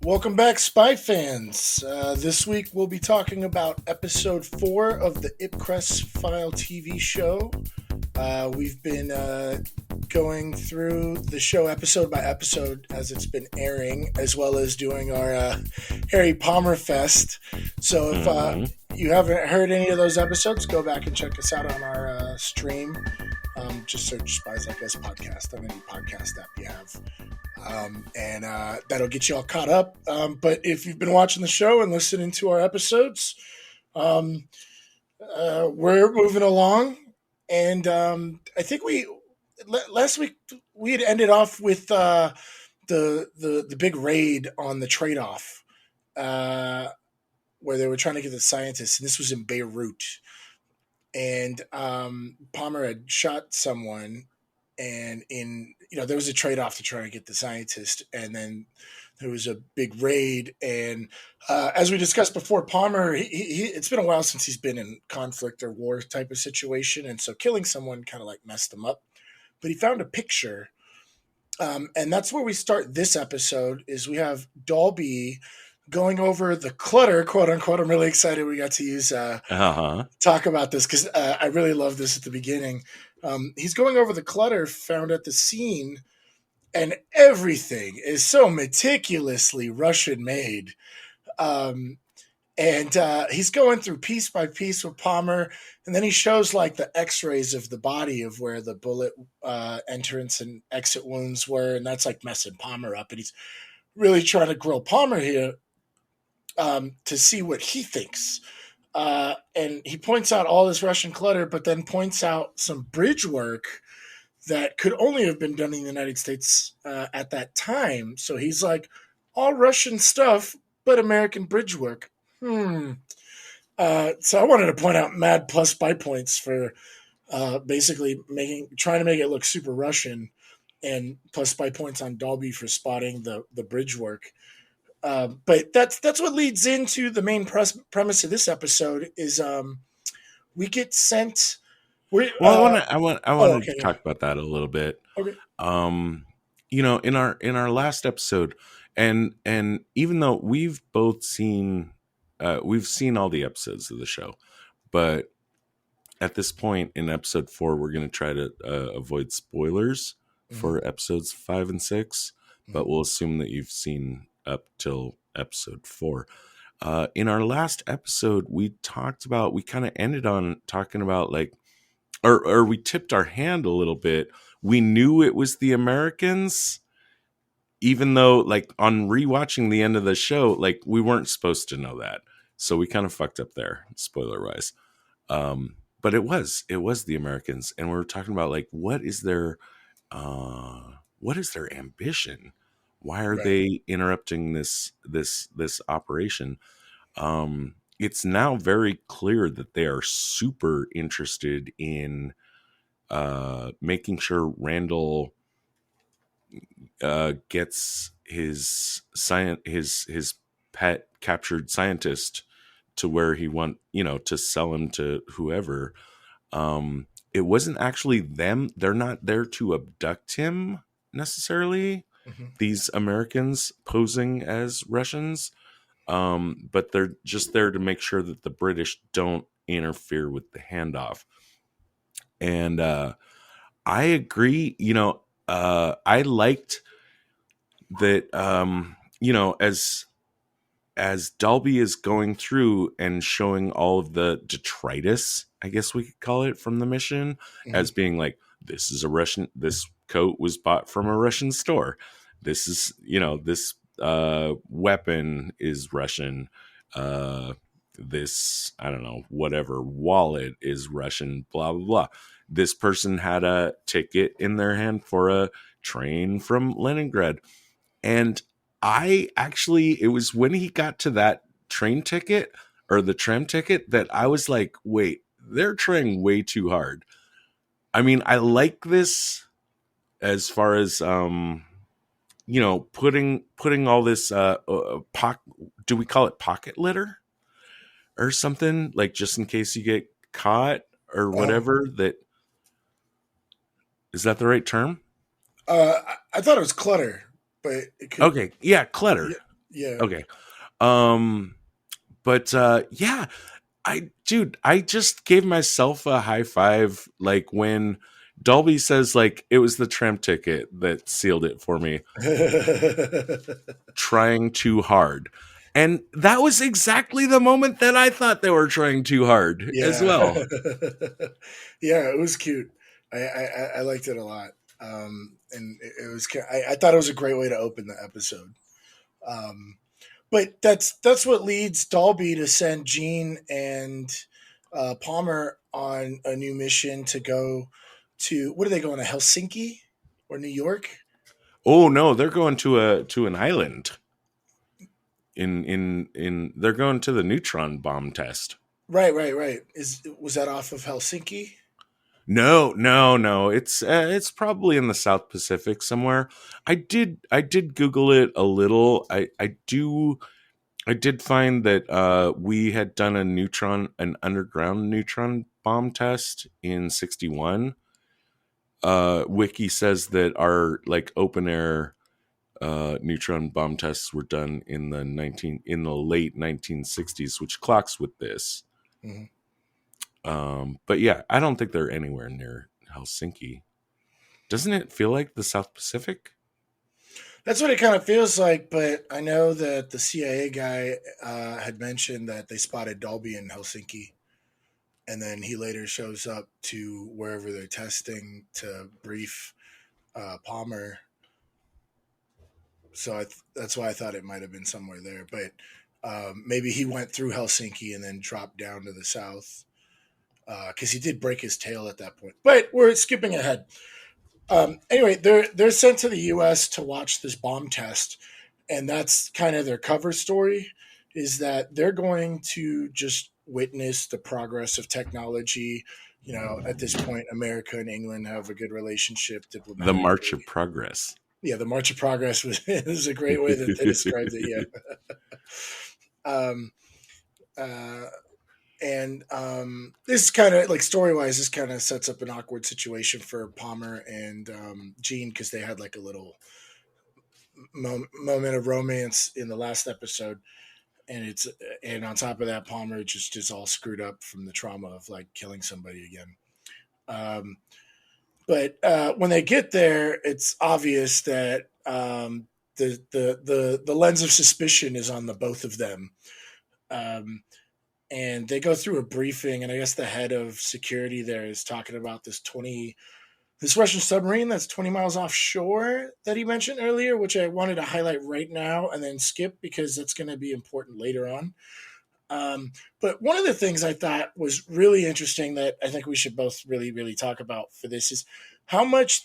Welcome back, Spy fans. This week we'll be talking about episode 4 of the IPCRESS File TV show. We've been going through the show episode by episode as it's been airing, as well as doing our Harry Palmer Fest. So if you haven't heard any of those episodes, go back and check us out on our stream. Just search Spies Like Us podcast on any podcast app you have. And that'll get you all caught up. But if you've been watching the show and listening to our episodes, we're moving along. And I think last week we had ended off with the big raid on the trade-off, where they were trying to get the scientists, and this was in Beirut. And Palmer had shot someone, and there was a trade-off to try to get the scientist, and then there was a big raid. And as we discussed before, Palmer, it's been a while since he's been in conflict or war type of situation, and so killing someone kind of like messed him up. But he found a picture, and that's where we start this episode. Is we have Dalby going over the clutter, quote unquote. I'm really excited we got to use talk about this because I really love this at the beginning. He's going over the clutter found at the scene, and everything is so meticulously Russian made. And he's going through piece by piece with Palmer, and then he shows like the x-rays of the body of where the bullet entrance and exit wounds were, and that's like messing Palmer up. And he's really trying to grill Palmer here to see what he thinks. And he points out all this Russian clutter, but then points out some bridge work that could only have been done in the United States at that time. So he's like, all Russian stuff, but American bridge work. So I wanted to point out mad plus by points for basically trying to make it look super Russian, and plus by points on Dalby for spotting the bridge work. But that's what leads into the main premise of this episode is we get sent. I want to talk about that a little bit. Okay. In our last episode, and even though we've both seen all the episodes of the show, but at this point in episode 4, we're going to try to avoid spoilers for episodes 5 and 6, but we'll assume that you've seen up till episode 4. In our last episode, we kind of ended on talking about like, or we tipped our hand a little bit. We knew it was the Americans, even though like on rewatching the end of the show, like we weren't supposed to know that. So we kind of fucked up there, spoiler wise. But it was the Americans. And we were talking about like, what is their ambition? Why are they interrupting this operation? It's now very clear that they are super interested in making sure Randall gets his pet captured scientist to where he to sell him to whoever. It wasn't actually them. They're not there to abduct him necessarily. These Americans posing as Russians, but they're just there to make sure that the British don't interfere with the handoff. And I agree. I liked that. As Dalby is going through and showing all of the detritus, I guess we could call it, from the mission, as being like, this is a Russian. This coat was bought from a Russian store. This is, this weapon is Russian. This, I don't know, whatever wallet is Russian, blah, blah, blah. This person had a ticket in their hand for a train from Leningrad. And it was when he got to that train ticket or the tram ticket that I was like, wait, they're trying way too hard. I mean, I like this as far as, putting all this, do we call it pocket litter or something, like just in case you get caught or whatever? Is that the right term? I thought it was clutter, but it could, okay. Yeah. Clutter. Yeah. Okay. Um, but yeah, I just gave myself a high five like when Dolby says like it was the tram ticket that sealed it for me, trying too hard. And that was exactly the moment that I thought they were trying too hard as Yeah. well. Yeah, it was cute. I liked it a lot. And it was I thought it was a great way to open the episode. Um, but that's what leads Dalby to send Gene and Palmer on a new mission to go to, what are they going to, Helsinki or New York? Oh no, they're going to an island in they're going to the neutron bomb test. Right, right, right. Was that off of Helsinki? No, no, no. It's probably in the South Pacific somewhere. I did Google it a little. I did find that we had done an underground neutron bomb test in '61. Wiki says that our like open air neutron bomb tests were done in the late 1960s, which clocks with this. Hmm. But yeah, I don't think they're anywhere near Helsinki. Doesn't it feel like the South Pacific? That's what it kind of feels like, but I know that the CIA guy had mentioned that they spotted Dalby in Helsinki, and then he later shows up to wherever they're testing to brief Palmer. So that's why I thought it might have been somewhere there, but maybe he went through Helsinki and then dropped down to the south because he did break his tail at that point. But we're skipping ahead. Anyway, they're sent to the U.S. to watch this bomb test, and that's kind of their cover story. Is that they're going to just witness the progress of technology. You know, at this point, America and England have a good relationship The March diplomatically. of Progress. Yeah, the March of Progress was a great way that they described it. Yeah. Uh, and this kind of like story wise, this kind of sets up an awkward situation for Palmer and Gene because they had like a little moment of romance in the last episode, and on top of that, Palmer just is all screwed up from the trauma of like killing somebody again. Um, but when they get there, it's obvious that the lens of suspicion is on the both of them. Um, and they go through a briefing, and I guess the head of security there is talking about this Russian submarine that's 20 miles offshore that he mentioned earlier, which I wanted to highlight right now and then skip because that's going to be important later on. But one of the things I thought was really interesting that I think we should both really, really talk about for this is how much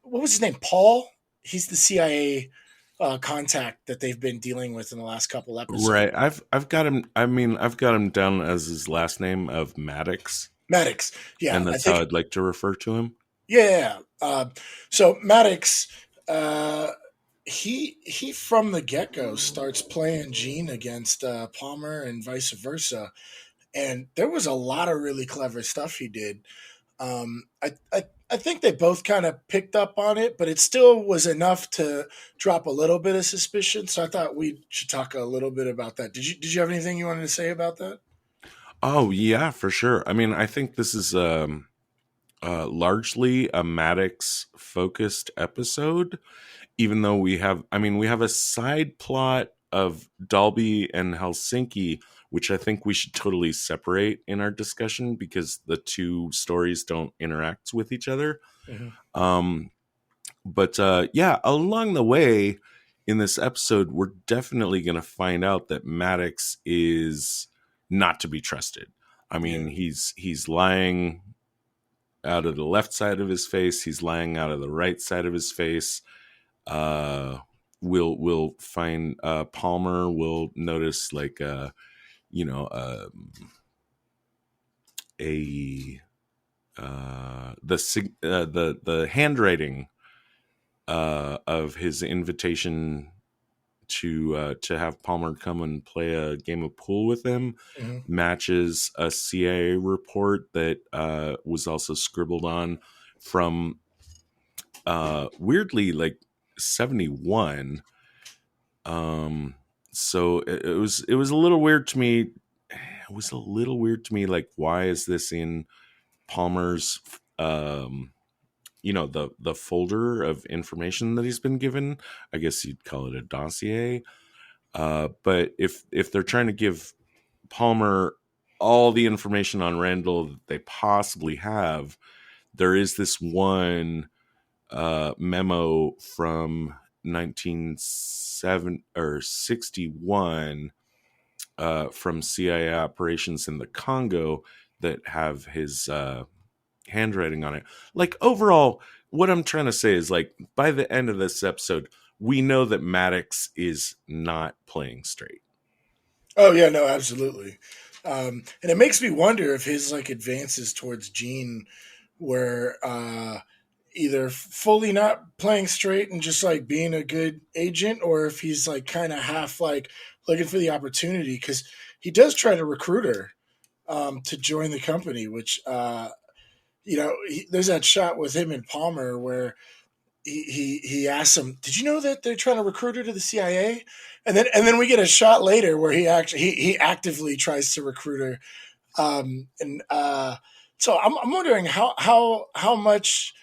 what was his name? Paul? He's the CIA contact that they've been dealing with in the last couple episodes. Right. I've got him. I mean, I've got him down as his last name of Maddox, Maddox. Yeah, and I that's how think. I'd like to refer to him. Yeah. So Maddox, uh, he from the get go starts playing Gene against Palmer and vice versa, and there was a lot of really clever stuff he did. I think they both kind of picked up on it, but it still was enough to drop a little bit of suspicion. So I thought we should talk a little bit about that. Did you have anything you wanted to say about that? Oh yeah, for sure. I mean, I think this is largely a Maddox focused episode, even though we have a side plot of Dalby and Helsinki, which I think we should totally separate in our discussion because the two stories don't interact with each other. Hmm. Um, but yeah, along the way in this episode, we're definitely going to find out that Maddox is not to be trusted. I Yeah. mean, he's lying out of the left side of his face. He's lying out of the right side of his face. Uh, we'll find Palmer will notice like you know a the handwriting of his invitation to have Palmer come and play a game of pool with him Hmm. matches a CIA report that was also scribbled on from weirdly like 71. So it was a little weird to me. It was a little weird to me. Like, why is this in Palmer's, the folder of information that he's been given? I guess you'd call it a dossier. But if they're trying to give Palmer all the information on Randall that they possibly have, there is this one memo from 1961 from CIA operations in the Congo that have his handwriting on it. Like, overall, what I'm trying to say is, like, by the end of this episode, we know that Maddox is not playing straight. Oh yeah, no, absolutely. And it makes me wonder if his like advances towards Gene were either fully not playing straight and just like being a good agent, or if he's like kind of half like looking for the opportunity, because he does try to recruit her to join the company, which there's that shot with him and Palmer where he asks him, "Did you know that they're trying to recruit her to the CIA?" And then we get a shot later where he actively tries to recruit her. And so I'm wondering how much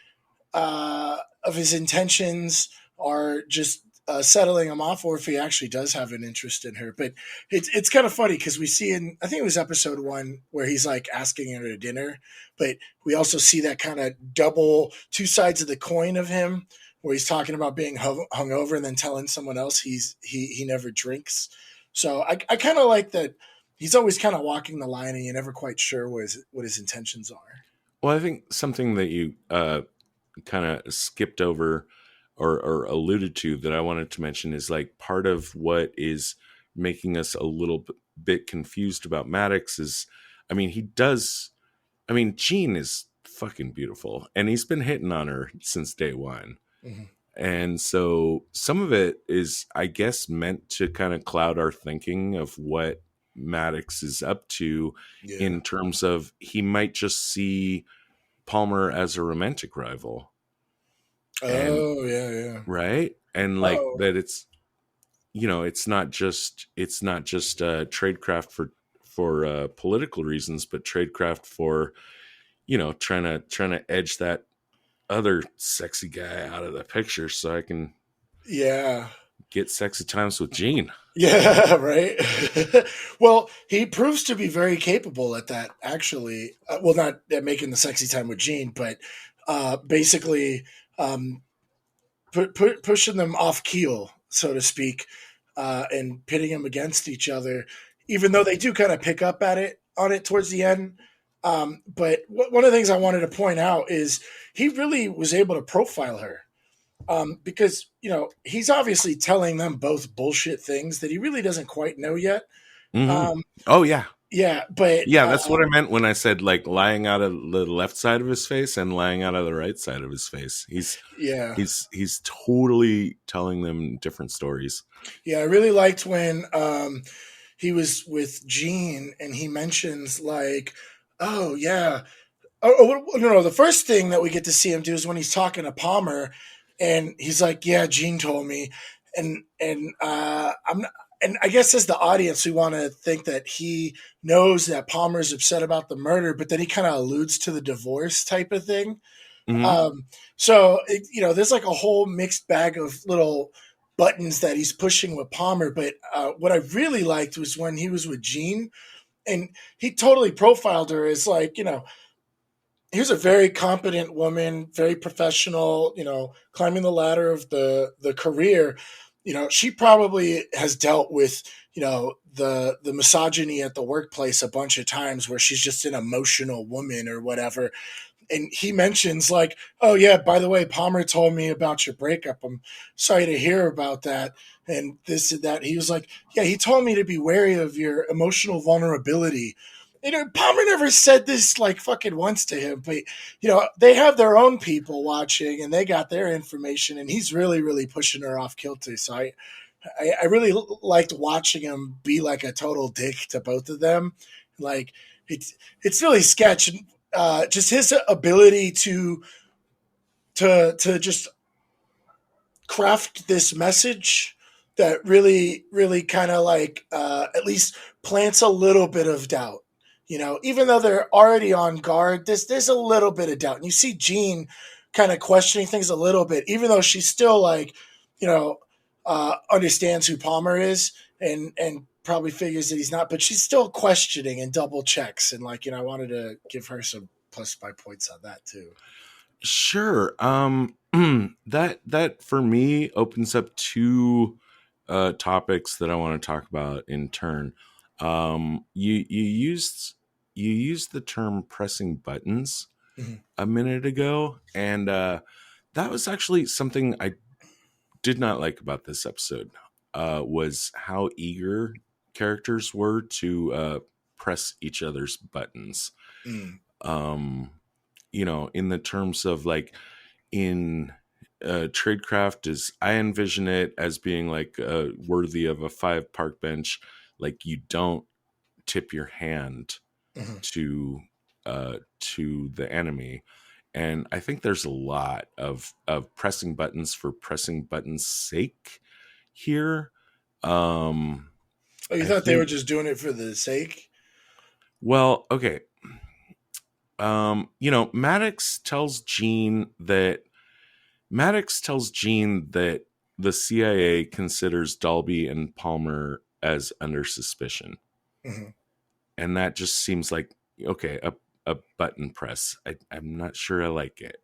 of his intentions are just settling him off, or if he actually does have an interest in her. But it's kind of funny because we see I think it was episode 1 where he's like asking her to dinner, but we also see that kind of double two sides of the coin of him, where he's talking about being hungover and then telling someone else he never drinks. So I kind of like that he's always kind of walking the line and you're never quite sure what his intentions are. Well, I think something that you kind of skipped over or alluded to that I wanted to mention is, like, part of what is making us a little bit confused about Maddox is, Gene is fucking beautiful, and he's been hitting on her since day one. Mm-hmm. And so some of it is, I guess, meant to kind of cloud our thinking of what Maddox is up to, Yeah. in terms of he might just see Palmer as a romantic rival. And Oh yeah. right, and like Oh that it's not just tradecraft for political reasons, but tradecraft for trying to edge that other sexy guy out of the picture so I can yeah. get sexy times with Gene. Yeah, right. Well, he proves to be very capable at that, actually. Well, not at making the sexy time with Gene, but basically um, pushing them off keel, so to speak, and pitting them against each other, even though they do kind of pick up at it on it towards the end. But one of the things I wanted to point out is he really was able to profile her, because he's obviously telling them both bullshit things that he really doesn't quite know yet. Mm-hmm. Um, Oh yeah, yeah, but yeah. That's what I meant when I said, like, lying out of the left side of his face and lying out of the right side of his face. He's yeah, he's totally telling them different stories. yeah, I really liked when he was with Gene and he mentions like, oh yeah, no, the first thing that we get to see him do is when he's talking to Palmer, and he's like, "Yeah, Gene told me," and I'm not, and I guess as the audience, we want to think that he knows that Palmer's upset about the murder, but then he kind of alludes to the divorce type of thing. Mm-hmm. Um, there's like a whole mixed bag of little buttons that he's pushing with Palmer. But what I really liked was when he was with Gene, and he totally profiled her as like, here's a very competent woman, very professional, climbing the ladder of the career. She probably has dealt with, the misogyny at the workplace a bunch of times where she's just an emotional woman or whatever. And he mentions like, oh yeah, by the way, Palmer told me about your breakup. I'm sorry to hear about that. And this and that. He was like, yeah, he told me to be wary of your emotional vulnerability. Palmer never said this like fucking once to him, but they have their own people watching and they got their information, and he's really, really pushing her off kilter. So I really liked watching him be like a total dick to both of them. Like it's really sketch. Just his ability to just craft this message that really, really kind of like at least plants a little bit of doubt. You know, even though they're already on guard, there's a little bit of doubt. And you see Jean kind of questioning things a little bit, even though she's still like, you know, understands who Palmer is and probably figures that he's not, but she's still questioning and double checks. And like, you know, I wanted to give her some plus by points on that too. Sure. That for me opens up two topics that I want to talk about in turn. You used the term pressing buttons Mhm. a minute ago, and that was actually something I did not like about this episode. Was how eager characters were to press each other's buttons. Mm. Um, in the terms of like in tradecraft, is I envision it as being like worthy of a 5 park bench. Like you don't tip your hand Mhm. to the enemy, and I think there's a lot of pressing buttons for pressing buttons sake here. um Oh, you I thought they were think, just doing it for the sake? well, okay. Maddox tells Gene that the CIA considers Dalby and Palmer as under suspicion. Hmm. And that just seems like, okay, a button press. I'm not sure I like it.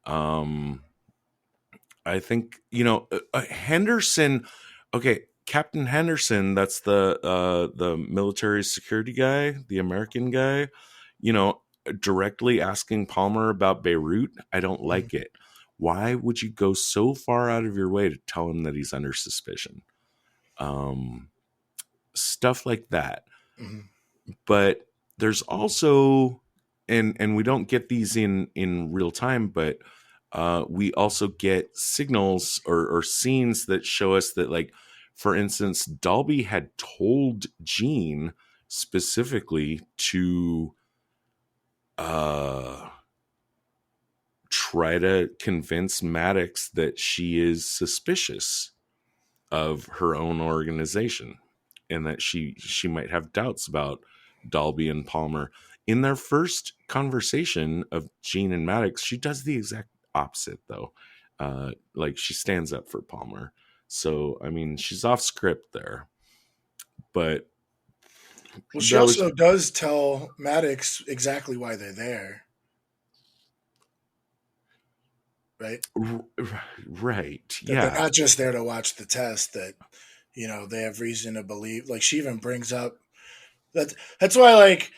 Um, I think, Henderson, okay, Captain Henderson, that's the military security guy, the American guy, you know, directly asking Palmer about Beirut. I don't Hmm. like it. Why would you go so far out of your way to tell him that he's under suspicion? Um, Stuff like that. Hmm. But there's also, and we don't get these in real time, but we also get signals or scenes that show us that, like, for instance, Dalby had told Jean specifically to uh try to convince Maddox that she is suspicious of her own organization, and that she might have doubts about Dalby and Palmer. In their first conversation of Jean and Maddox, she does the exact opposite, though. Like, she stands up for Palmer. So, I mean, she's off script there. But Well, she that was also does tell Maddox exactly why they're there, right? right. That they're Yeah. not just there to watch the test. That you know they have reason to believe. Like she even brings up that. That's why, like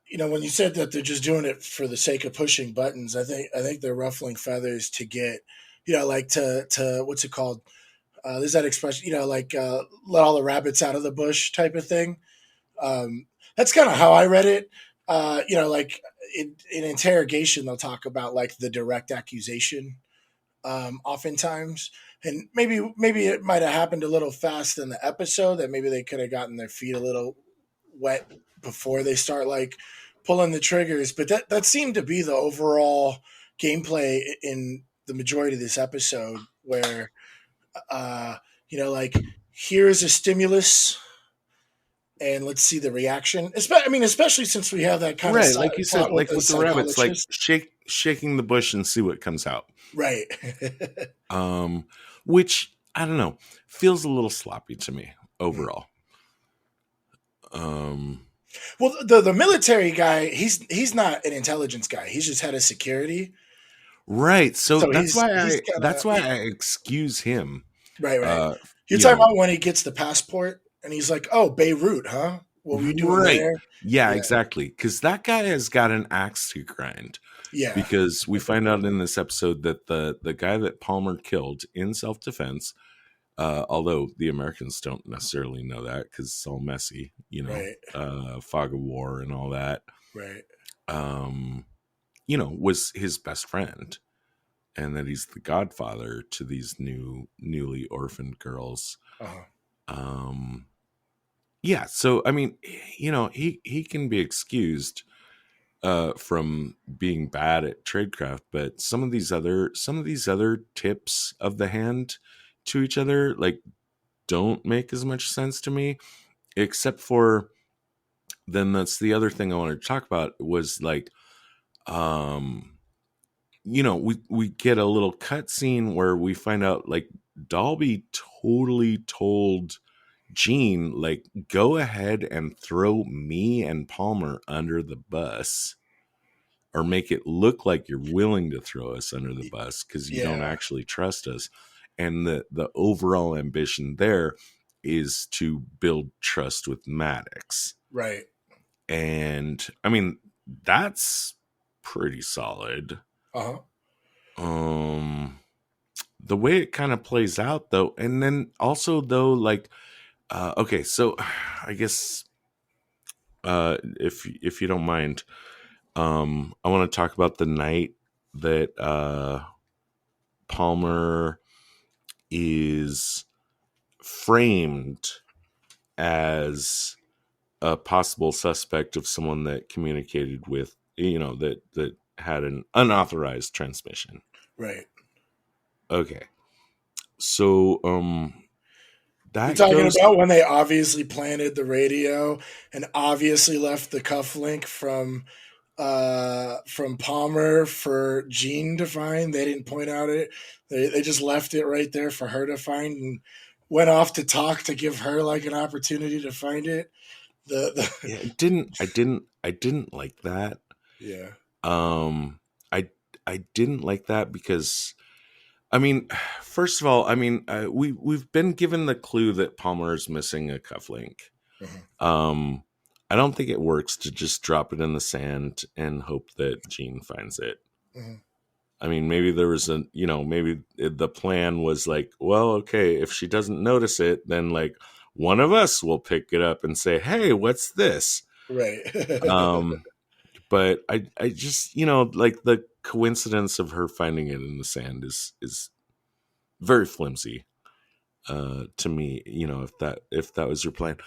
you know, when you said that they're just doing it for the sake of pushing buttons, I think they're ruffling feathers to get, you know, like to what's it called? There's that expression, you know, like let all the rabbits out of the bush type of thing. That's kind of how I read it. You know, like in interrogation, they'll talk about like the direct accusation, oftentimes, and maybe it might have happened a little fast in the episode that maybe they could have gotten their feet a little wet before they start like pulling the triggers. But that seemed to be the overall gameplay in the majority of this episode, where uh, you know, like here's a stimulus and let's see the reaction. I mean, especially since we have that kind of Right. side Like you said, plot with like the with the rabbits, like psychologist. shaking the bush and see what comes out. Right. um, which, I don't know, feels a little sloppy to me overall. Um, Well, the military guy, he's not an intelligence guy. He's just head of security. right. So So he's kind that's of why I excuse him. right, right. Uh, You're talking about when he gets the passport and he's like, "Oh, Beirut, huh? What were you doing right. there?" Yeah, Yeah, exactly. Because that guy has got an axe to grind. yeah, Because we find out in this episode that the guy that Palmer killed in self defense, although the Americans don't necessarily know that because it's all messy, right, fog of war and all that. right. Um, was his best friend, and that he's the godfather to these newly orphaned girls. Uh-huh. Um, yeah, so I mean, he can be excused from being bad at tradecraft, but some of these other tips of the hand to each other, like don't make as much sense to me, except for then that's the other thing I wanted to talk about was like, we get a little cut scene where we find out like Dalby totally told Gene, like, go ahead and throw me and Palmer under the bus, or make it look like you're willing to throw us under the bus because you don't Yeah. actually trust us. And the overall ambition there is to build trust with Maddox. Right. And I mean, that's pretty solid. Uh-huh. The way it kind of plays out though, and then also though, like, okay, so I guess if you don't mind, I want to talk about the night that Palmer is framed as a possible suspect of someone that communicated with, that had an unauthorized transmission. Right. Okay. So You're that talking goes. about when they obviously planted the radio and obviously left the cufflink from Palmer for Jean to find. They didn't point out it. They just left it right there for her to find and went off to talk to give her like an opportunity to find it. Yeah, I didn't like that. Yeah. I didn't like that because, I mean, first of all, I mean, we've been given the clue that Palmer is missing a cufflink. Mm-hmm. I don't think it works to just drop it in the sand and hope that Gene finds it. Mm-hmm. I mean, maybe there was maybe the plan was like, well, okay, if she doesn't notice it, then like one of us will pick it up and say, hey, what's this? Right. But I just, like the coincidence of her finding it in the sand is very flimsy to me. If that was your plan.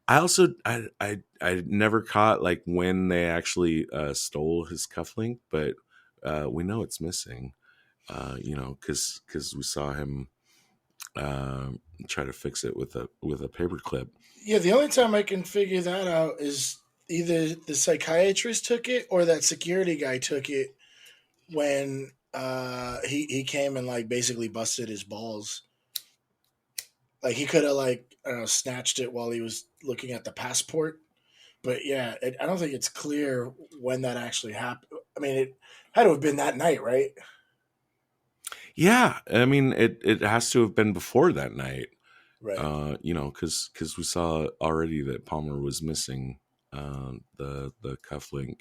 I also I never caught like when they actually stole his cufflink, but we know it's missing. Because we saw him try to fix it with a paper clip. Yeah, the only time I can figure that out is either the psychiatrist took it or that security guy took it when he came and like basically busted his balls. Like he could have like I don't know snatched it while he was looking at the passport. But yeah, I don't think it's clear when that actually happened. I mean, it had to have been that night, right? Yeah, I mean it has to have been before that night. Right. Because we saw already that Palmer was missing the cufflink.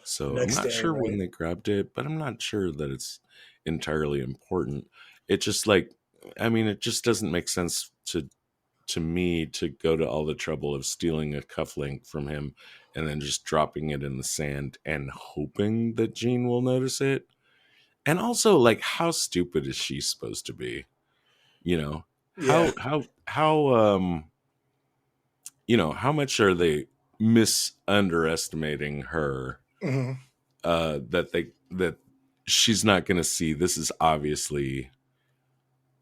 The So I'm next not day, sure when right? they grabbed it, but I'm not sure that it's entirely important. It just like, I mean, it just doesn't make sense to me to go to all the trouble of stealing a cufflink from him and then just dropping it in the sand and hoping that Jean will notice it. And also, like, how stupid is she supposed to be? You know, Yeah. how much are they misunderestimating her? Hmm. That she's not going to see this is obviously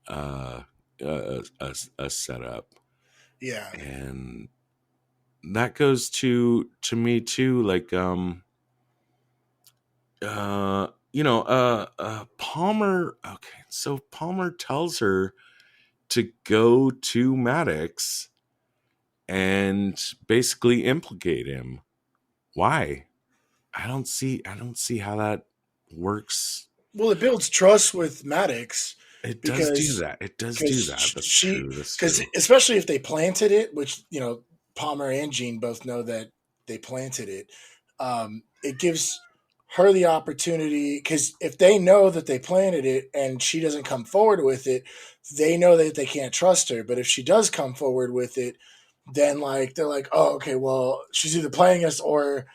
a setup, Yeah. and that goes to me too. Like Palmer. Okay, so Palmer tells her to go to Maddox and basically implicate him. Why? I don't see how that works. Well, it builds trust with Maddox It does do because that. It does because do that. That's she true. That's because true. especially if they planted it, which Palmer and Jean both know that they planted it. It gives her the opportunity because if they know that they planted it and she doesn't come forward with it, they know that they can't trust her. But if she does come forward with it, then like they're like, oh, okay, well, she's either playing us or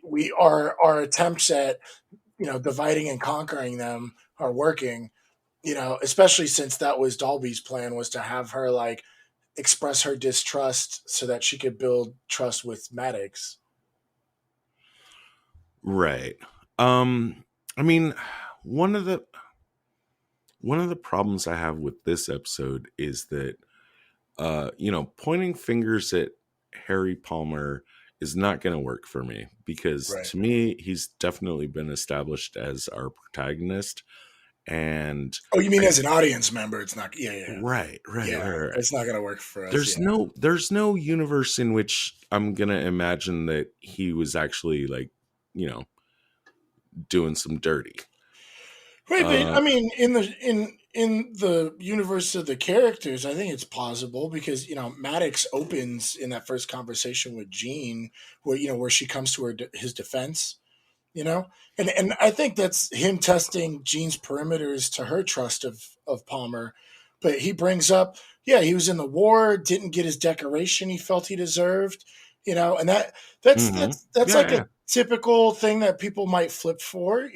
we are our attempts at dividing and conquering them are working. Especially since that was Dalby's plan was to have her like express her distrust so that she could build trust with Maddox. Right. I mean, one of the problems I have with this episode is that pointing fingers at Harry Palmer is not going to work for me, because Right. to me, he's definitely been established as our protagonist. And Oh, you mean I, as an audience member? It's not. Yeah, yeah, right, right, yeah. right, right. It's not gonna work for us. Yeah. There's no universe in which I'm going to imagine that he was actually like, you know, doing some dirty. Right, but Uh, I mean, in the universe of the characters, I think it's plausible because Maddox opens in that first conversation with Jean, where where she comes to his defense, and I think that's him testing Jean's perimeters to her trust of Palmer. But he brings up, yeah, he was in the war, didn't get his decoration he felt he deserved, and that's mhm. that's Yeah, like a yeah. typical thing that people might flip for.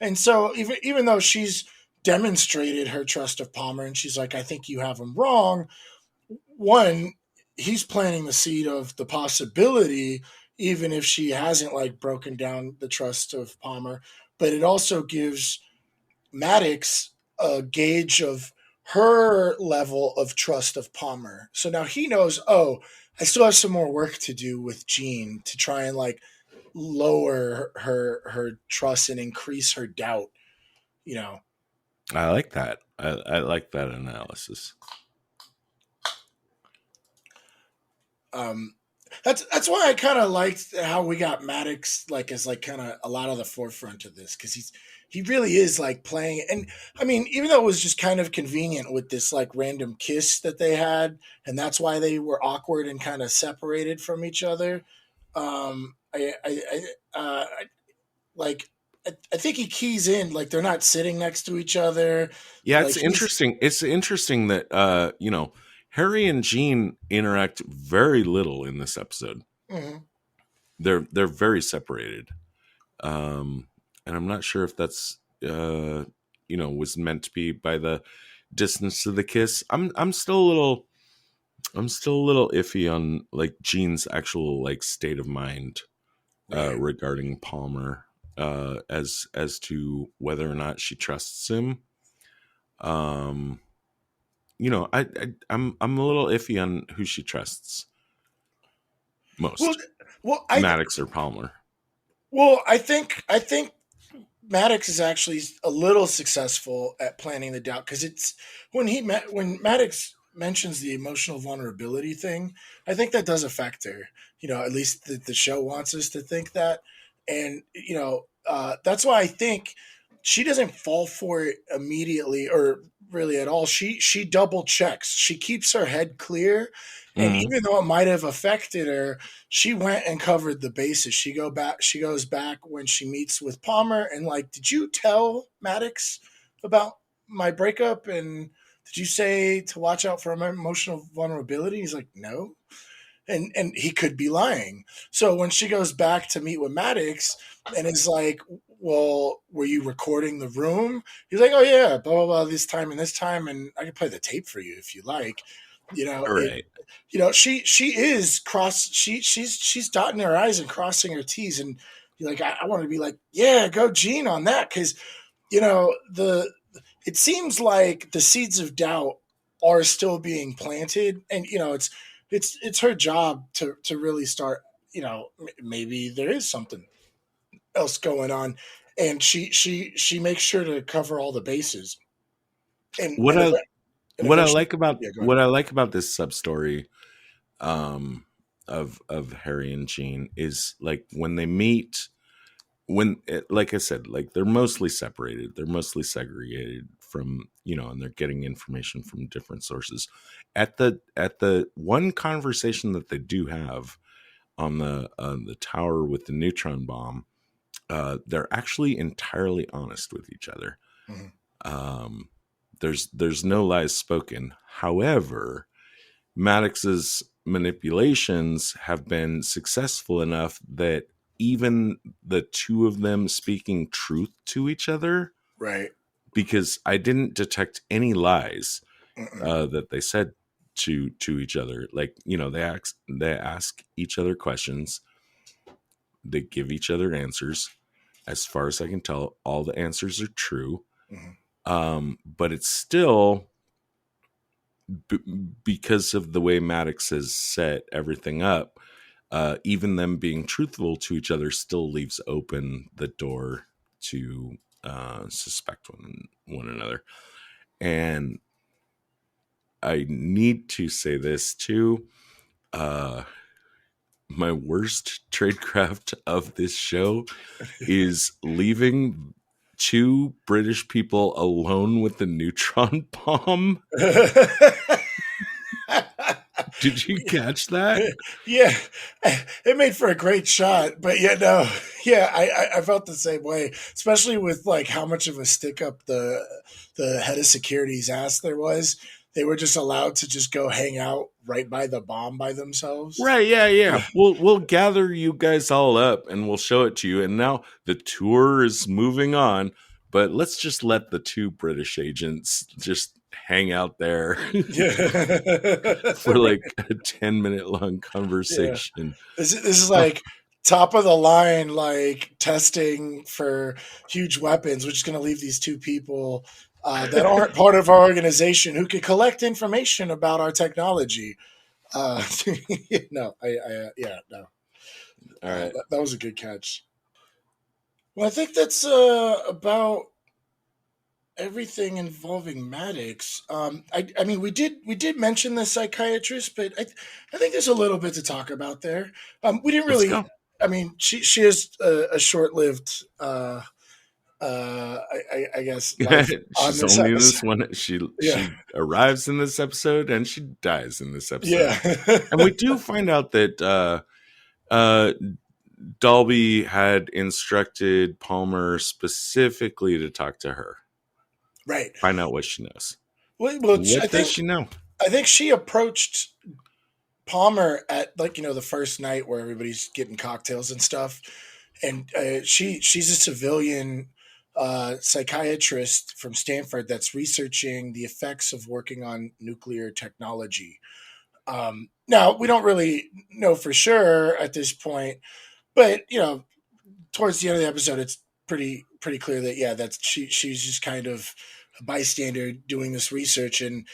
And so even though she's demonstrated her trust of Palmer, and she's like, I think you have him wrong. One, he's planting the seed of the possibility, even if she hasn't like broken down the trust of Palmer. But it also gives Maddox a gauge of her level of trust of Palmer. So now he knows, oh, I still have some more work to do with Jean to try and like lower her trust and increase her doubt, you know. I like that. I like that analysis. Um, that's why I kind of liked how we got Maddox like as like kind of a lot of the forefront of this because he really is like playing. And I mean, even though it was just kind of convenient with this like random kiss that they had, and that's why they were awkward and kind of separated from each other. Like I think he keys in like they're not sitting next to each other. Yeah, it's Like he's interesting. It's interesting that Harry and Jean interact very little in this episode. mhm, They're very separated. And I'm not sure if that's was meant to be by the distance of the kiss. I'm still a little iffy on like Jean's actual like state of mind right. regarding Palmer, as to whether or not she trusts him. Um, I'm a little iffy on who she trusts Well, most, well, Maddox or Palmer. I think Maddox is actually a little successful at planning the doubt because it's when Maddox mentions the emotional vulnerability thing. I think that does affect her. At least the show wants us to think that, and that's why I think she doesn't fall for it immediately or really at all. She double checks. She keeps her head clear, and Mm-hmm. even though it might have affected her, she went and covered the bases. She goes back when she meets with Palmer and like, did you tell Maddox about my breakup? And did you say to watch out for my emotional vulnerability? He's like, no. And he could be lying. So when she goes back to meet with Maddox and is like, well, were you recording the room? He's like, oh yeah, blah blah blah, this time and this time, and I can play the tape for you if you like. It Right. she is she's dotting her i's and crossing her t's, and like I want to be like, yeah, go Gene on that, because the it seems like the seeds of doubt are still being planted, and it's her job to really start, maybe there is something else going on, and she makes sure to cover all the bases, and What and, I and eventually, yeah, go ahead. what I like about this sub story of Harry and Jean is like when they meet, like I said, like they're mostly separated, they're mostly segregated from, and they're getting information from different sources. At the one conversation that they do have on the tower with the neutron bomb, they're actually entirely honest with each other. Mhm. um there's no lies spoken. However, Maddox's manipulations have been successful enough that even the two of them speaking truth to each other, Right. because I didn't detect any lies Mm-mm. that they said to each other. Like, they ask each other questions, they give each other answers. As far as I can tell, all the answers are true. Mhm. But it's still because of the way Maddox has set everything up, even them being truthful to each other still leaves open the door to suspect one another. And I need to say this too. My worst tradecraft of this show is leaving two British people alone with the neutron bomb. Did you catch that? Yeah, it made for a great shot, but yeah, no, yeah, I felt the same way, especially with like how much of a stick up the head of security's ass there was. They were just allowed to just go hang out right by the bomb by themselves. Right, yeah. We'll gather you guys all up and we'll show it to you. And now the tour is moving on, but let's just let the two British agents just hang out there for Yeah, like a 10-minute long yeah. conversation. This is like top of the line, like testing for huge weapons, which is going to leave these two people that aren't part of our organization who could collect information about our technology. Uh, no, yeah, no, All right. that was a good catch. Well, I think that's about everything involving Maddox. I mean, we did mention the psychiatrist, but I think there's a little bit to talk about there. We didn't Let's really. go. I mean, she has a short-lived, I guess, life on She's this only in episode. this one. She Yeah, she arrives in this episode and she dies in this episode. yeah, And we do find out that uh, Dalby had instructed Palmer specifically to talk to her, right. find out what she knows. Well, What does she know? I think she approached Palmer at like the first night where everybody's getting cocktails and stuff, and she's a civilian psychiatrist from Stanford that's researching the effects of working on nuclear technology. Now we don't really know for sure at this point, but towards the end of the episode, it's pretty clear that yeah, that's she's just kind of a bystander doing this research, and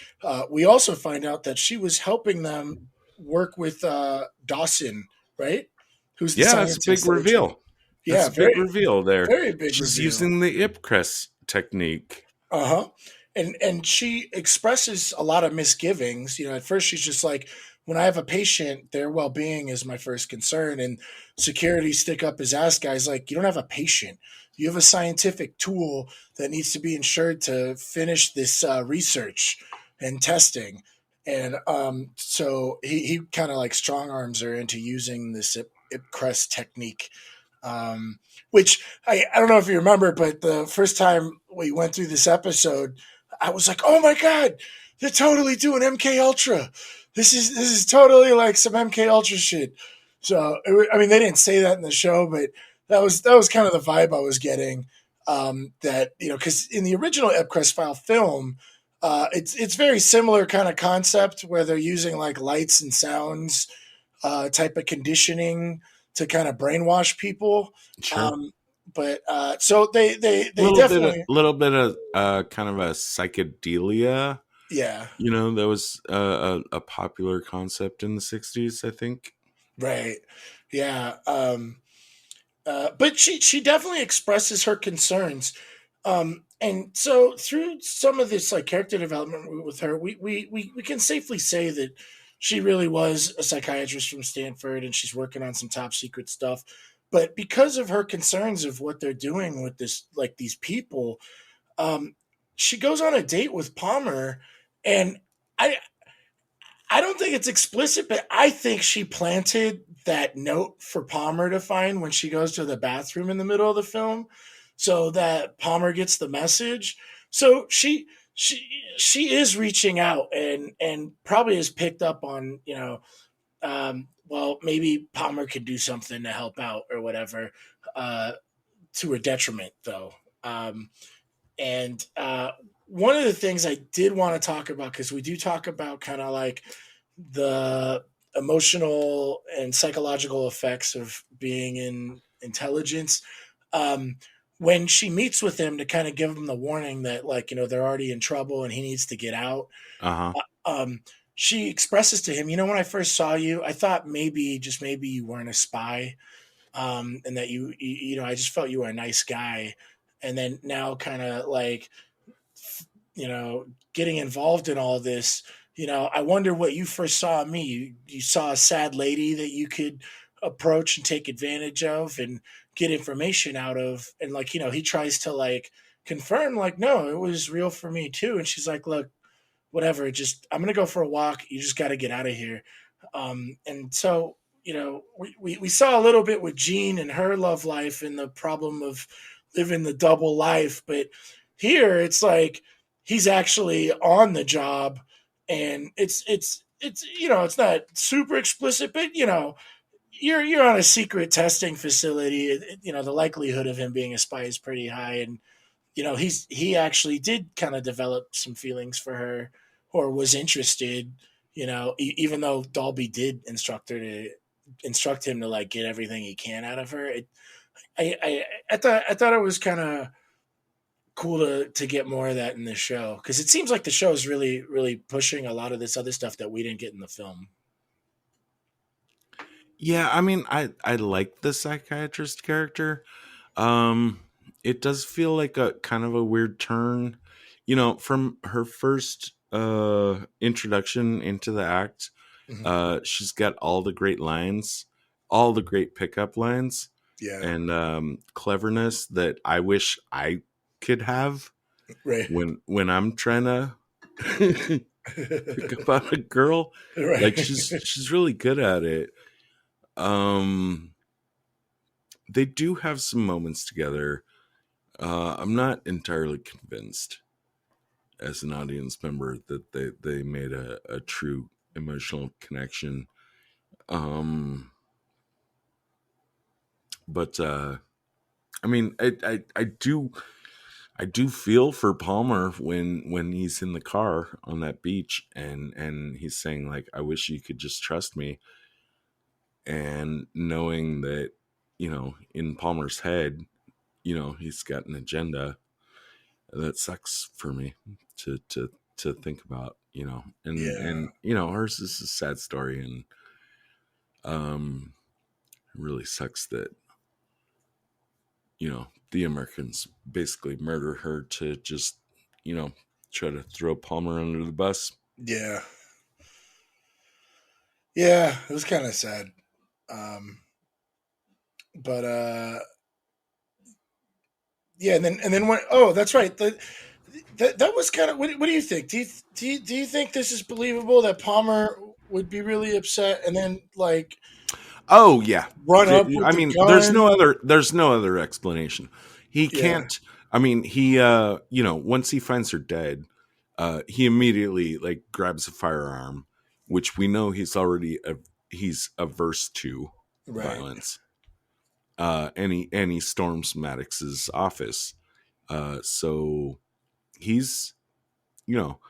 we also find out that she was helping them work with Dawson, right? Who's the Yeah, that's a big scientist that we're trying? reveal. That's Yeah, a big reveal there. very big She's reveal. using the IPCRESS technique. Uh-huh. And she expresses a lot of misgivings. At first she's just like, when I have a patient, their well-being is my first concern. And security stick up his ass guys like, you don't have a patient. You have a scientific tool that needs to be insured to finish this research and testing. And so he kind of like strong arms her into using this IPCRESS technique, which I don't know if you remember, but the first time we went through this episode, I was like, "Oh my god, they're totally doing MK Ultra. This is totally like some MK Ultra shit." So I mean, they didn't say that in the show, but that was kind of the vibe I was getting. That because in the original IPCRESS File film, it's very similar kind of concept where they're using like lights and sounds type of conditioning to kind of brainwash people. Sure. Um, but so they definitely, Little bit of kind of a psychedelia. yeah, That was a popular concept in the 60s, I think. right, yeah. But she definitely expresses her concerns. And so through some of this like character development with her, we can safely say that she really was a psychiatrist from Stanford and she's working on some top secret stuff. But because of her concerns of what they're doing with this, like these people, um, she goes on a date with Palmer, and I I don't think it's explicit, but I think she planted that note for Palmer to find when she goes to the bathroom in the middle of the film, so that Palmer gets the message. So she is reaching out and probably has picked up on well, maybe Palmer could do something to help out or whatever, uh, to her detriment though. And one of the things I did want to talk about, because we do talk about kind of like the emotional and psychological effects of being in intelligence. Um, when she meets with him to kind of give him the warning that, like, they're already in trouble and he needs to get out. Uh huh. she expresses to him, when I first saw you, I thought maybe, just maybe, you weren't a spy, and that I just felt you were a nice guy, and then now kind of like, getting involved in all this, I wonder what you first saw in me. You saw a sad lady that you could approach and take advantage of and get information out of. And like, he tries to like confirm, like, no, it was real for me too. And she's like, look, whatever, just, I'm going to go for a walk. You just got to get out of here. And so, we saw a little bit with Jean and her love life and the problem of living the double life. But here it's like, he's actually on the job, and it's not super explicit, but you're on a secret testing facility. The likelihood of him being a spy is pretty high, and he actually did kind of develop some feelings for her, or was interested. Even though Dalby did instruct him to like get everything he can out of her. I thought it was kind of cool to get more of that in the show, because it seems like the show is really really pushing a lot of this other stuff that we didn't get in the film. Yeah, I mean, I like the psychiatrist character. Um, it does feel like a kind of a weird turn, from her first introduction into the act. Hmm. She's got all the great lines, all the great pickup lines, Yeah. and cleverness that I wish I could have Right. when I'm trying to pick up on a girl. Like Right. she's really good at it. Um, they do have some moments together. I'm not entirely convinced as an audience member that they made a true emotional connection. Um, but I mean, I do feel for Palmer when he's in the car on that beach and he's saying like, I wish you could just trust me, and knowing that in Palmer's head, he's got an agenda. That sucks for me to think about, Yeah. and hers is a sad story, and it really sucks that the Americans basically murder her to just try to throw Palmer under the bus. Yeah. Yeah, it was kind of sad. um but yeah, and then when, oh, that's right, that was kind of, what do you think? Do you think this is believable that Palmer would be really upset and then like Oh yeah. run up with I the mean, gun? there's no other explanation. He Yeah. can't. I mean, he once he finds her dead, he immediately like grabs a firearm, which we know he's averse to Right. violence. And he storms Maddox's office. So he's you know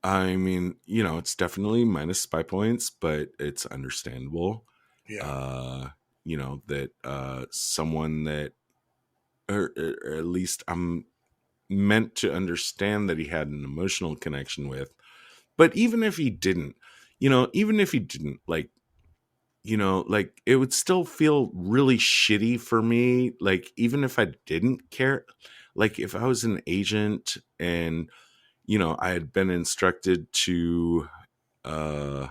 I mean, it's definitely minus spy points, but it's understandable. Yeah. That someone that, or at least I'm meant to understand that he had an emotional connection with. But even if he didn't, like it would still feel really shitty for me. Like, even if I didn't care, like if I was an agent and, I had been instructed to, uh,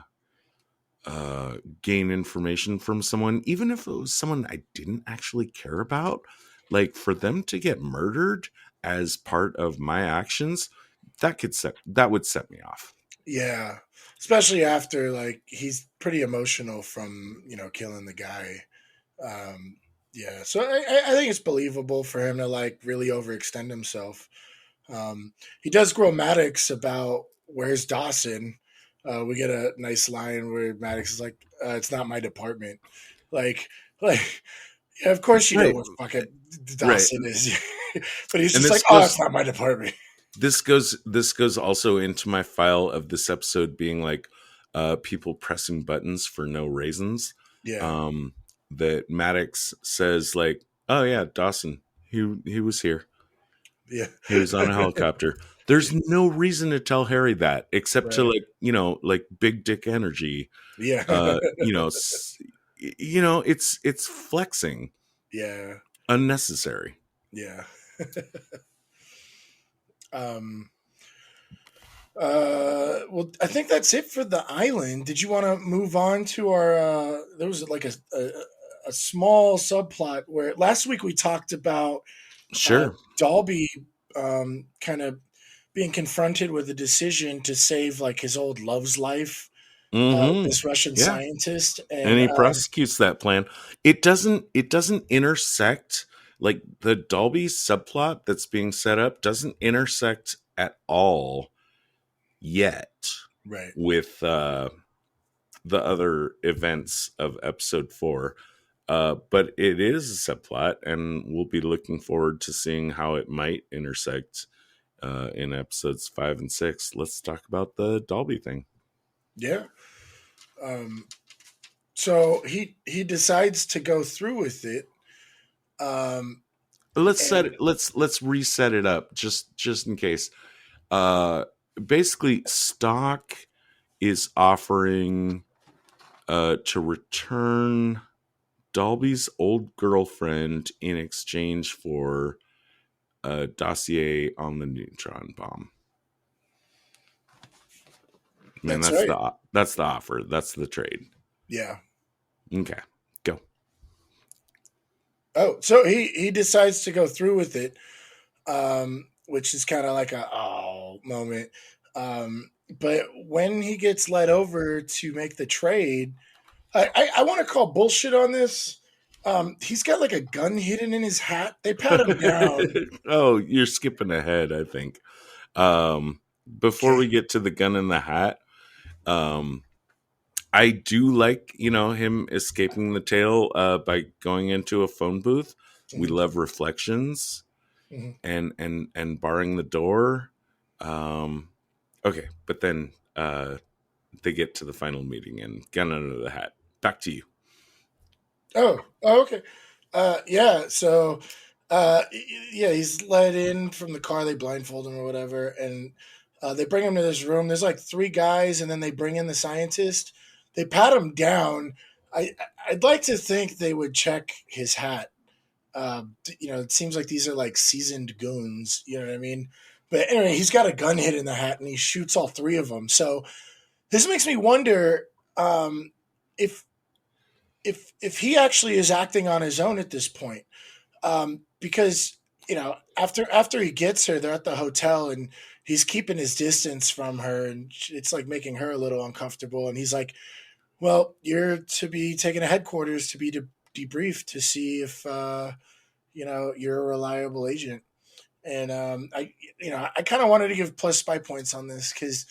gain information from someone, even if it was someone I didn't actually care about, like for them to get murdered as part of my actions, that would set me off. Yeah. Especially after like he's pretty emotional from killing the guy. Um, yeah. So I think it's believable for him to like really overextend himself. He does grow Maddox about where's Dawson. We get a nice line where Maddox is like, "It's not my department." Like, like, yeah, of course you know Right, where fucking right. Dawson is, but he's And just like, this "Oh, it's goes not my department." this goes also into my file of this episode being like, people pressing buttons for no reasons. Yeah, Um, that Maddox says like, "Oh yeah, Dawson, he was here. yeah, He was on a helicopter." There's no reason to tell Harry that except to Right. like big dick energy. Yeah. You know, it's flexing, Yeah. unnecessary. Yeah. um well, I think that's it for the island. Did you want to move on to our there was like a small subplot where last week we talked about Sure. Dalby kind of being confronted with a decision to save like his old love's life, Mm-hmm. this Russian Yeah. scientist, And and he prosecutes that plan. It doesn't intersect, like the Dolby subplot that's being set up doesn't intersect at all yet right, with the other events of episode 4. But it is a subplot, and we'll be looking forward to seeing how it might intersect in episodes 5 and 6. Let's talk about the Dolby thing. yeah. Um, so he decides to go through with it, um, and Let's reset it up just in case. Uh, Basically, Stock is offering to return Dolby's old girlfriend in exchange for a dossier on the neutron bomb. I mean, that's right. that's the offer. That's the trade. Yeah. Okay, go. Oh, so he decides to go through with it, which is kind of like a moment. But when he gets led over to make the trade, I want to call bullshit on this. He's got like a gun hidden in his hat. They pat him down. Oh, you're skipping ahead, I think. Before Okay. we get to the gun in the hat, I do like, him escaping the tail by going into a phone booth. We Mhm, love reflections mhm. and barring the door. Okay, but then they get to the final meeting and gun under the hat. Back to you. Oh, okay. Yeah. So, yeah, he's led in from the car. They blindfold him or whatever, and they bring him to this room. There's like three guys, and then they bring in the scientist. They pat him down. I'd like to think they would check his hat. It seems like these are like seasoned goons. You know what I mean? But anyway, he's got a gun hid in the hat, and he shoots all three of them. So this makes me wonder if if he actually is acting on his own at this point, because after he gets her, they're at the hotel and he's keeping his distance from her, and it's like making her a little uncomfortable. And he's like, "Well, you're to be taken to headquarters to be debriefed to see if you're a reliable agent." And I kind of wanted to give plus spy points on this because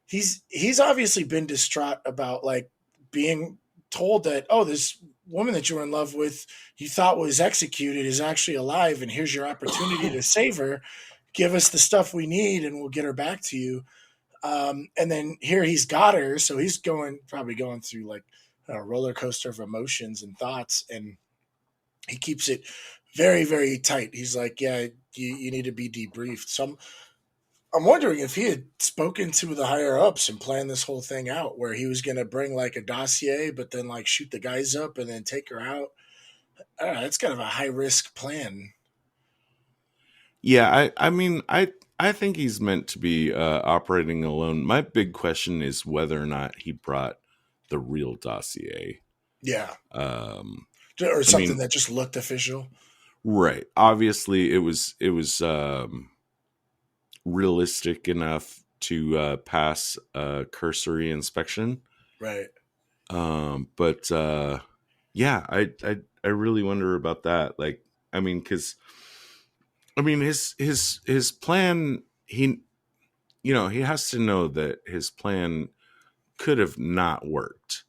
he's obviously been distraught about like being told that, oh, this woman that you were in love with you thought was executed is actually alive, and here's your opportunity to save her. Give us the stuff we need and we'll get her back to you. And then here he's got her, so he's probably going through like a roller coaster of emotions and thoughts, and he keeps it very, very tight. He's like, yeah, you need to be debriefed. So I'm wondering if he had spoken to the higher ups and planned this whole thing out where he was going to bring like a dossier, but then like shoot the guys up and then take her out. I don't know. It's kind of a high risk plan. Yeah, I think he's meant to be operating alone. My big question is whether or not he brought the real dossier. Yeah. Um, Or I something mean, that just looked official. right? Obviously, it was realistic enough to pass a cursory inspection. Right. But yeah, I really wonder about that. Like, because his plan, he has to know that his plan could have not worked,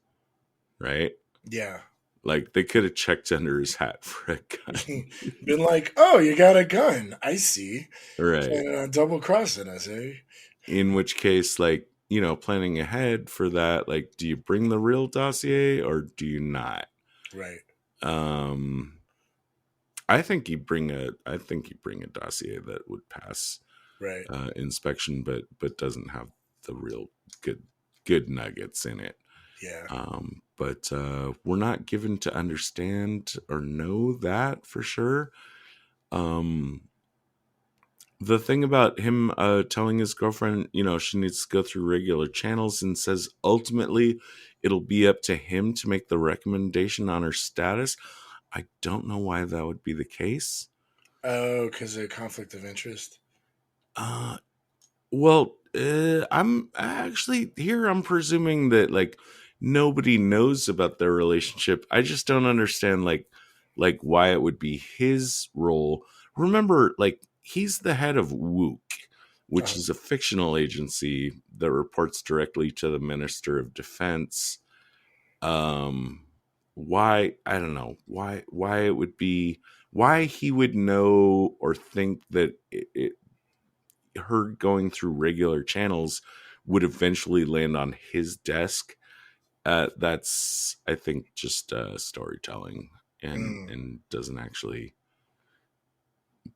right? Yeah. Like they could have checked under his hat for a gun, Been like, oh, you got a gun. I see. right? Planning on double crossing us, eh? In which case, like, planning ahead for that, like, do you bring the real dossier or do you not? Right. Um, I think you bring a dossier that would pass Right. inspection, but doesn't have the real good nuggets in it. Yeah. But we're not given to understand or know that for sure. The thing about him telling his girlfriend, she needs to go through regular channels, and says ultimately it'll be up to him to make the recommendation on her status. I don't know why that would be the case. Oh, because of conflict of interest. Well, I'm actually here. I'm presuming that like nobody knows about their relationship. I just don't understand like why it would be his role. Remember, like he's the head of WOOC, which is a fictional agency that reports directly to the Minister of Defense. Why I don't know why it would be why he would know or think that her going through regular channels would eventually land on his desk. That's I think just storytelling and doesn't actually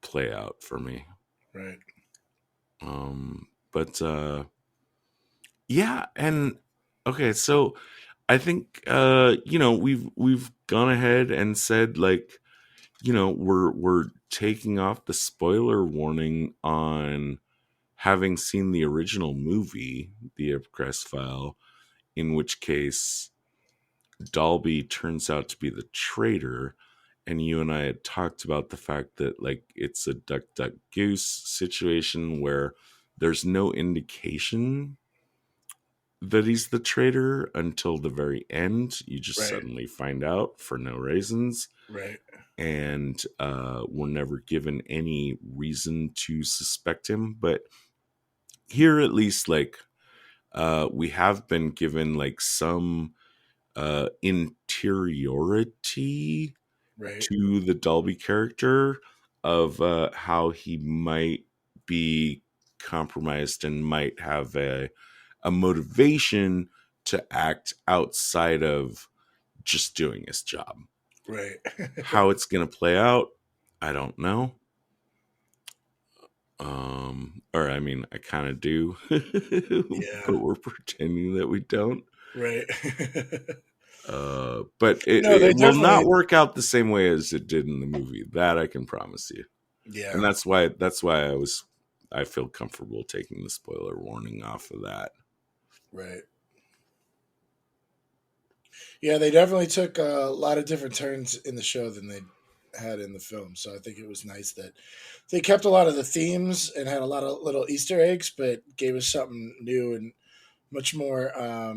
play out for me. Right. But yeah, and okay, so I think we've gone ahead and said like we're taking off the spoiler warning on having seen the original movie, the IPCRESS File, in which case Dalby turns out to be the traitor, and you and I had talked about the fact that like it's a duck duck goose situation where there's no indication that he's the traitor until the very end. You just suddenly find out for no reasons. Right. And we're never given any reason to suspect him. But here at least like we have been given like some interiority to the Dalby character of how he might be compromised and might have a motivation to act outside of just doing his job. Right. How it's going to play out, I don't know. Or I mean, I kind of do, but we're pretending that we don't. Right. But it will not work out the same way as it did in the movie. That I can promise you. Yeah. And that's why I feel comfortable taking the spoiler warning off of that. Right. Yeah, they definitely took a lot of different turns in the show than they had in the film. So I think it was nice that they kept a lot of the themes and had a lot of little Easter eggs, but gave us something new and much more, I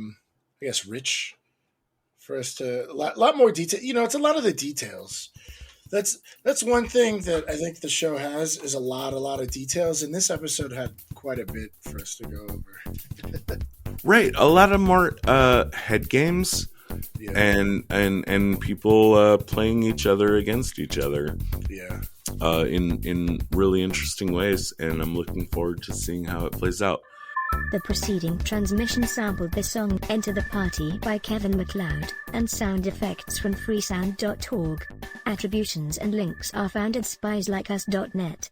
guess, rich for us to a lot more detail. It's a lot of the details. That's one thing that I think the show has is a lot of details, and this episode had quite a bit for us to go over. Right, a lot of more head games. Yeah. And people playing each other against each other. Yeah. In really interesting ways, and I'm looking forward to seeing how it plays out. The preceding transmission sampled the song Enter the Party by Kevin MacLeod, and sound effects from freesound.org. Attributions and links are found at spieslikeus.net.